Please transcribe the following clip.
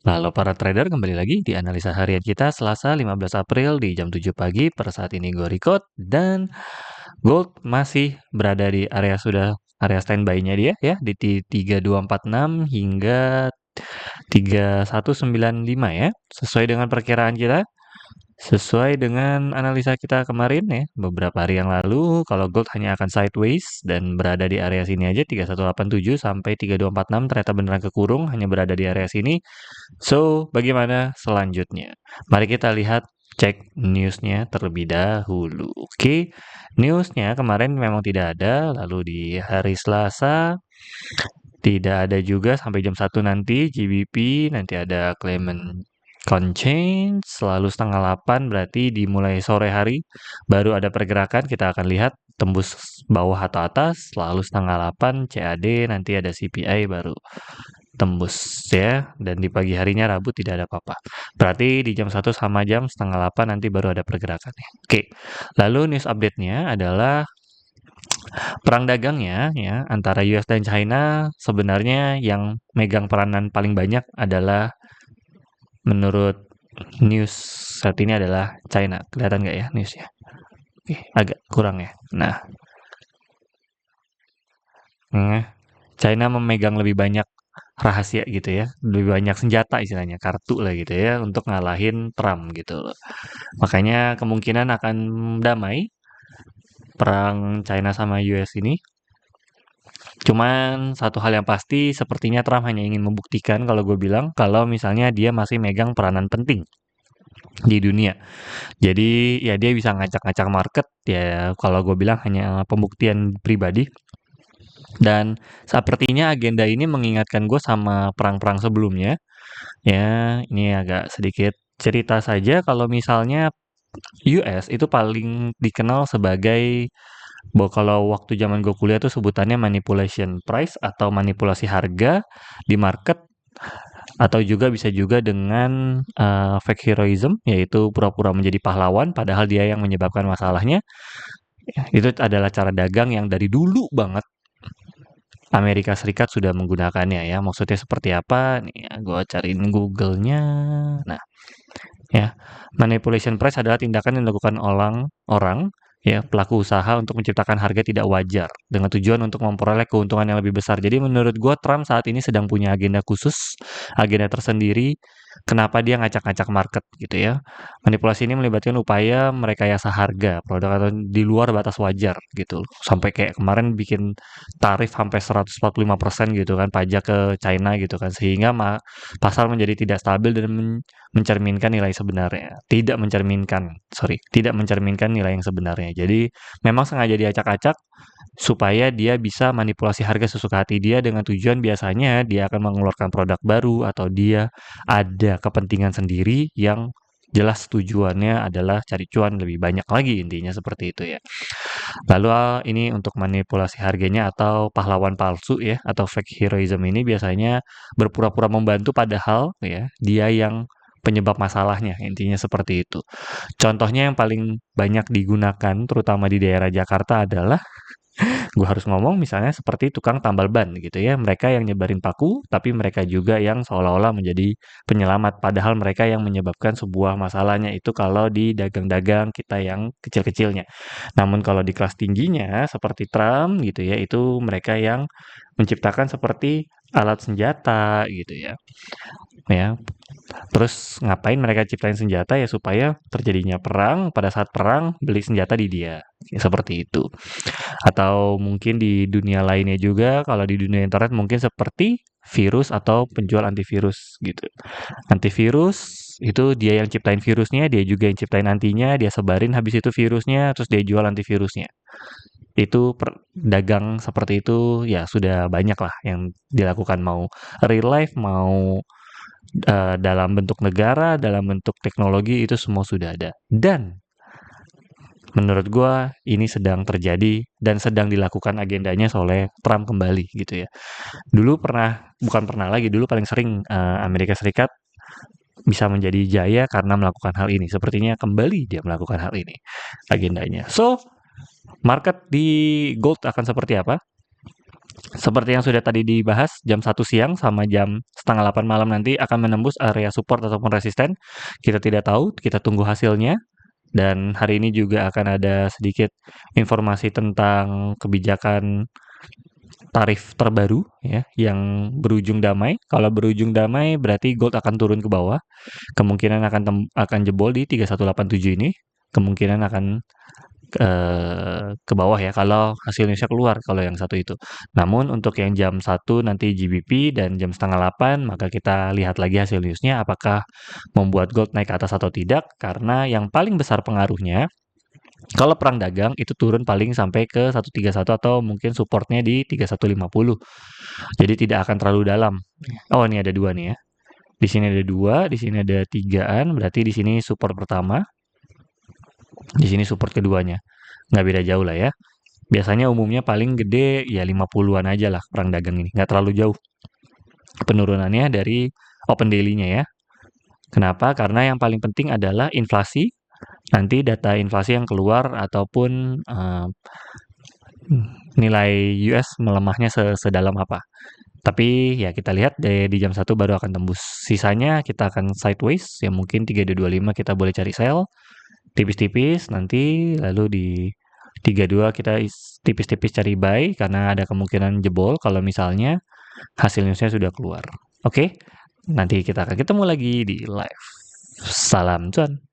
Halo para trader, kembali lagi di analisa harian kita Selasa 15 April di jam 7 pagi. Per saat ini gue record dan gold masih berada di area standby-nya dia ya di 3246 hingga 3195 ya. Sesuai dengan perkiraan kita, sesuai dengan analisa kita kemarin ya, beberapa hari yang lalu, kalau gold hanya akan sideways dan berada di area sini aja 3187 sampai 3246, ternyata beneran kekurung, hanya berada di area sini. So, bagaimana selanjutnya? Mari kita lihat cek newsnya terlebih dahulu. Oke, newsnya kemarin memang tidak ada, lalu di hari Selasa tidak ada juga sampai jam 1 nanti. GBP nanti ada Clement Conchange selalu setengah 8, berarti dimulai sore hari baru ada pergerakan. Kita akan lihat tembus bawah atau atas, lalu setengah 8 CAD, nanti ada CPI baru tembus ya, dan di pagi harinya Rabu tidak ada apa-apa. Berarti di jam 1 sama jam setengah 8 nanti baru ada pergerakan ya. Oke, lalu news update-nya adalah perang dagangnya ya antara US dan China. Sebenarnya yang megang peranan paling banyak adalah menurut news saat ini adalah China. Kelihatan nggak ya newsnya? Oke, agak kurang ya. Nah, China memegang lebih banyak rahasia gitu ya, lebih banyak senjata istilahnya, kartu lah gitu ya, untuk ngalahin Trump gitu loh. Makanya kemungkinan akan damai perang China sama US ini. Cuman satu hal yang pasti, sepertinya Trump hanya ingin membuktikan kalau gue bilang, kalau misalnya dia masih megang peranan penting di dunia. Jadi ya dia bisa ngacak-ngacak market ya, kalau gue bilang hanya pembuktian pribadi. Dan sepertinya agenda ini mengingatkan gue sama perang-perang sebelumnya. Ya, ini agak sedikit cerita saja kalau misalnya US itu paling dikenal sebagai bahwa kalau waktu zaman gue kuliah tuh sebutannya manipulation price atau manipulasi harga di market, atau juga bisa juga dengan fake heroism, yaitu pura-pura menjadi pahlawan padahal dia yang menyebabkan masalahnya. Itu adalah cara dagang yang dari dulu banget Amerika Serikat sudah menggunakannya ya. Maksudnya seperti apa? Nih, ya, gue cariin Google-nya. Nah, ya, manipulation price adalah tindakan yang dilakukan orang ya pelaku usaha untuk menciptakan harga tidak wajar dengan tujuan untuk memperoleh keuntungan yang lebih besar. Jadi menurut gue Trump saat ini sedang punya agenda khusus, agenda tersendiri. Kenapa dia ngacak-ngacak market gitu ya? Manipulasi ini melibatkan upaya merekayasa harga produk atau di luar batas wajar gitu. Sampai kayak kemarin bikin tarif sampai 145% gitu kan pajak ke China gitu kan, sehingga pasar menjadi tidak stabil dan mencerminkan nilai sebenarnya. Tidak mencerminkan nilai yang sebenarnya. Jadi memang sengaja diacak-acak supaya dia bisa manipulasi harga sesuka hati dia dengan tujuan biasanya dia akan mengeluarkan produk baru atau dia ada kepentingan sendiri yang jelas tujuannya adalah cari cuan lebih banyak lagi, intinya seperti itu ya. Lalu ini untuk manipulasi harganya atau pahlawan palsu ya atau fake heroism ini biasanya berpura-pura membantu padahal ya dia yang penyebab masalahnya, intinya seperti itu. Contohnya yang paling banyak digunakan terutama di daerah Jakarta adalah gue harus ngomong misalnya seperti tukang tambal ban gitu ya. Mereka yang nyebarin paku, tapi mereka juga yang seolah-olah menjadi penyelamat. Padahal mereka yang menyebabkan sebuah masalahnya itu kalau di dagang-dagang kita yang kecil-kecilnya. Namun kalau di kelas tingginya seperti Trump gitu ya, itu mereka yang menciptakan seperti alat senjata gitu ya. Ya, terus ngapain mereka ciptain senjata ya supaya terjadinya perang, pada saat perang beli senjata di dia. Ya, seperti itu. Atau mungkin di dunia lainnya juga, kalau di dunia internet mungkin seperti virus atau penjual antivirus gitu. Antivirus itu dia yang ciptain virusnya, dia juga yang ciptain antinya, dia sebarin habis itu virusnya, terus dia jual antivirusnya. Itu dagang seperti itu ya sudah banyak lah yang dilakukan, mau real life, mau dalam bentuk negara, dalam bentuk teknologi, itu semua sudah ada. Dan menurut gua ini sedang terjadi dan sedang dilakukan agendanya oleh Trump kembali gitu ya. Dulu bukan pernah lagi, dulu paling sering Amerika Serikat bisa menjadi jaya karena melakukan hal ini. Sepertinya kembali dia melakukan hal ini agendanya. So, market di gold akan seperti apa? Seperti yang sudah tadi dibahas, jam 1 siang sama jam setengah 8 malam nanti akan menembus area support ataupun resisten. Kita tidak tahu, kita tunggu hasilnya. Dan hari ini juga akan ada sedikit informasi tentang kebijakan tarif terbaru ya yang berujung damai. Kalau berujung damai berarti gold akan turun ke bawah. Kemungkinan akan jebol di 3187 ini. Kemungkinan akan ke bawah ya kalau hasil newsnya keluar kalau yang satu itu. Namun untuk yang jam 1 nanti GBP dan jam setengah 8 maka kita lihat lagi hasil newsnya apakah membuat gold naik ke atas atau tidak karena yang paling besar pengaruhnya kalau perang dagang itu turun paling sampai ke 131 atau mungkin supportnya di 3150. Jadi tidak akan terlalu dalam. Oh ini ada dua nih ya. Di sini ada dua, di sini ada tigaan, berarti di sini support pertama, di sini support keduanya. Nggak beda jauh lah ya. Biasanya umumnya paling gede ya 50-an aja lah perang dagang ini. Nggak terlalu jauh penurunannya dari open daily-nya ya. Kenapa? Karena yang paling penting adalah inflasi. Nanti data inflasi yang keluar ataupun nilai US melemahnya sedalam apa. Tapi ya kita lihat di jam 1 baru akan tembus. Sisanya kita akan sideways, ya mungkin 3225 kita boleh cari sell. Tipis-tipis nanti lalu di 32 kita tipis-tipis cari buy karena ada kemungkinan jebol kalau misalnya hasil newsnya sudah keluar. Oke, nanti kita akan ketemu lagi di live. Salam cuan.